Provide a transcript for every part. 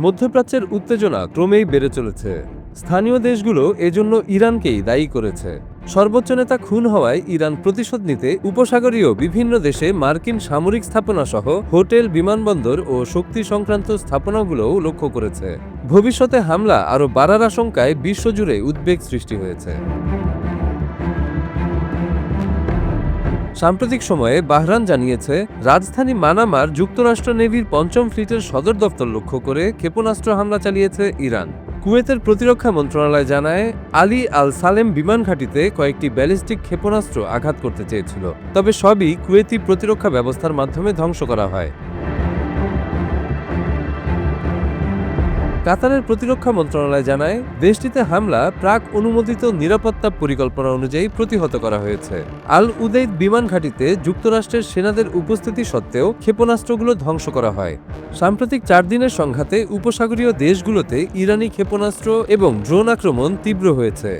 মধ্যপ্রাচ্যের উত্তেজনা ক্রমেই বেড়ে চলেছে। স্থানীয় দেশগুলো এজন্য ইরানকেই দায়ী করেছে। সর্বোচ্চ নেতা খুন হওয়ায় ইরান প্রতিশোধ নিতে উপসাগরীয় বিভিন্ন দেশে মার্কিন সামরিক স্থাপনা সহ হোটেল, বিমানবন্দর ও শক্তি সংক্রান্ত স্থাপনাগুলোও লক্ষ্য করেছে। ভবিষ্যতে হামলা আরও বাড়ার আশঙ্কায় বিশ্বজুড়ে উদ্বেগ সৃষ্টি হয়েছে। সাম্প্রতিক সময়ে বাহরাইন জানিয়েছে, রাজধানী মানামার যুক্তরাষ্ট্র নেভির ৫ম ফ্লিটের সদর দপ্তর লক্ষ্য করে ক্ষেপণাস্ত্র হামলা চালিয়েছে ইরান। কুয়েতের প্রতিরক্ষা মন্ত্রণালয় জানায়, আলী আল সালেম বিমান ঘাঁটিতে কয়েকটি ব্যালিস্টিক ক্ষেপণাস্ত্র আঘাত করতে চেয়েছিল, তবে সবই কুয়েতি প্রতিরক্ষা ব্যবস্থার মাধ্যমে ধ্বংস করা হয়। কাতারের প্রতিরক্ষা মন্ত্রণালয় জানায়, দেশটিতে হামলা প্রাক অনুমোদিত নিরাপত্তা পরিকল্পনা অনুযায়ী প্রতিহত করা হয়েছে। আল উদেইদ বিমান ঘাঁটিতে যুক্তরাষ্ট্রের সেনাদের উপস্থিতি সত্ত্বেও ক্ষেপণাস্ত্রগুলো ধ্বংস করা হয়। সাম্প্রতিক ৪ দিনের সংঘাতে উপসাগরীয় দেশগুলোতে ইরানি ক্ষেপণাস্ত্র এবং ড্রোন আক্রমণ তীব্র হয়েছে।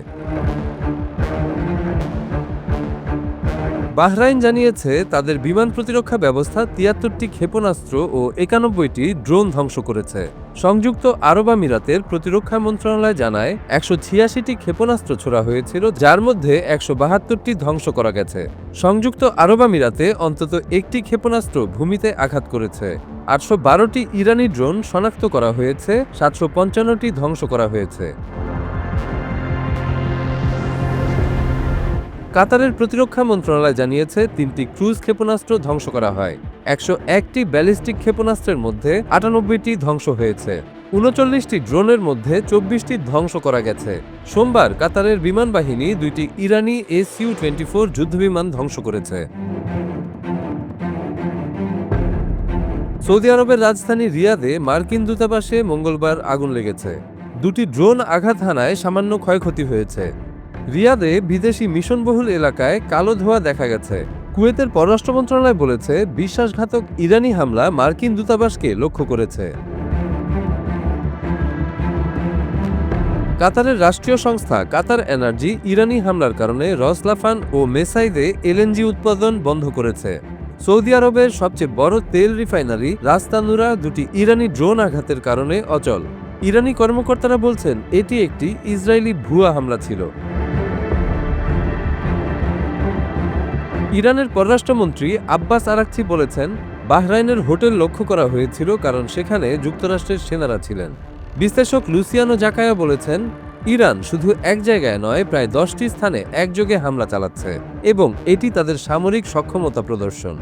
বাহরাইন জানিয়েছে, তাদের বিমান প্রতিরক্ষা ব্যবস্থা ৭৩টি ক্ষেপণাস্ত্র ও ৯১টি ড্রোন ধ্বংস করেছে। সংযুক্ত আরব আমিরাতের প্রতিরক্ষা মন্ত্রণালয় জানায়, ১৮৬টি ক্ষেপণাস্ত্র ছোড়া হয়েছিল, যার মধ্যে ১৭২টি ধ্বংস করা গেছে। সংযুক্ত আরব আমিরাতে অন্তত একটি ক্ষেপণাস্ত্র ভূমিতে আঘাত করেছে। ৮১২টি ইরানি ড্রোন শনাক্ত করা হয়েছে, ৭৫৫টি ধ্বংস করা হয়েছে। কাতারের প্রতিরক্ষা মন্ত্রণালয় জানিয়েছে, ৩টি ক্রুজ ক্ষেপণাস্ত্র ধ্বংস করা হয়। ১০১টি ব্যালিস্টিক ক্ষেপণাস্ত্রের মধ্যে ৯৮টি ধ্বংস হয়েছে। ৩৯টি ড্রোনের মধ্যে ২৪টি ধ্বংস করা গেছে। সোমবার কাতারের বিমান বাহিনী ২টি ইরানি SU-24 যুদ্ধবিমান ধ্বংস করেছে। সৌদি আরবের রাজধানী রিয়াদে মার্কিন দূতাবাসে মঙ্গলবার আগুন লেগেছে। ২টি ড্রোন আঘাত হানায় সামান্য ক্ষয়ক্ষতি হয়েছে। রিয়াদে বিদেশি মিশনবহুল এলাকায় কালো ধোঁয়া দেখা গেছে। কুয়েতের পররাষ্ট্র মন্ত্রণালয় বলেছে, বিশ্বাসঘাতক ইরানি হামলা মার্কিন দূতাবাসকে লক্ষ্য করেছে। কাতারের রাষ্ট্রীয় সংস্থা কাতার এনার্জি ইরানি হামলার কারণে রসলাফান ও মেসাইদে LNG উৎপাদন বন্ধ করেছে। সৌদি আরবের সবচেয়ে বড় তেল রিফাইনারি রাস তানুরা ২টি ইরানি ড্রোন আঘাতের কারণে অচল। ইরানি কর্মকর্তারা বলছেন, এটি একটি ইসরায়েলি ভুয়া হামলা ছিল। ইরানের পররাষ্ট্রমন্ত্রী আব্বাস আরাকচি বলেছেন, বাহরাইনের হোটেল লক্ষ্য করা হয়েছিল কারণ সেখানে যুক্তরাষ্ট্রের সেনারা ছিলেন। বিশ্লেষক লুসিয়ানো জাকায়া বলেছেন, ইরান শুধু এক জায়গায় নয়, প্রায় 10টি স্থানে একযোগে হামলা চালাচ্ছে এবং এটি তাদের সামরিক সক্ষমতা প্রদর্শন।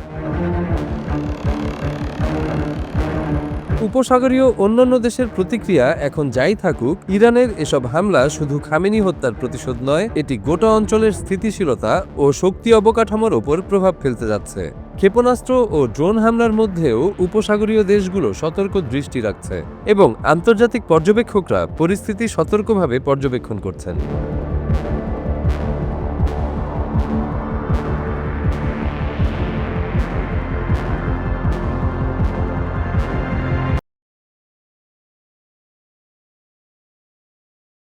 উপসাগরীয় অন্যান্য দেশের প্রতিক্রিয়া এখন যাই থাকুক, ইরানের এসব হামলা শুধু খামেনি হত্যার প্রতিশোধ নয়, এটি গোটা অঞ্চলের স্থিতিশীলতা ও শক্তি অবকাঠামোর ওপর প্রভাব ফেলতে যাচ্ছে। ক্ষেপণাস্ত্র ও ড্রোন হামলার মধ্যেও উপসাগরীয় দেশগুলো সতর্ক দৃষ্টি রাখছে এবং আন্তর্জাতিক পর্যবেক্ষকরা পরিস্থিতি সতর্কভাবে পর্যবেক্ষণ করছেন।